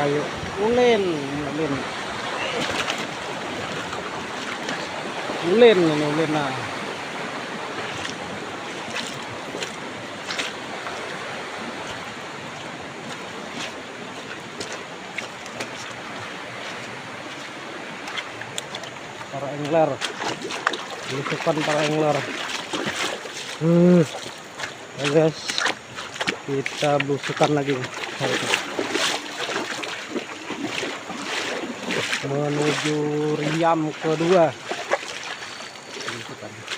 kayu. Ulin ini ulin nah. Para angler, belusukan para angler. Ya guys, kita belusukan lagi menuju riam kedua. Belusukan.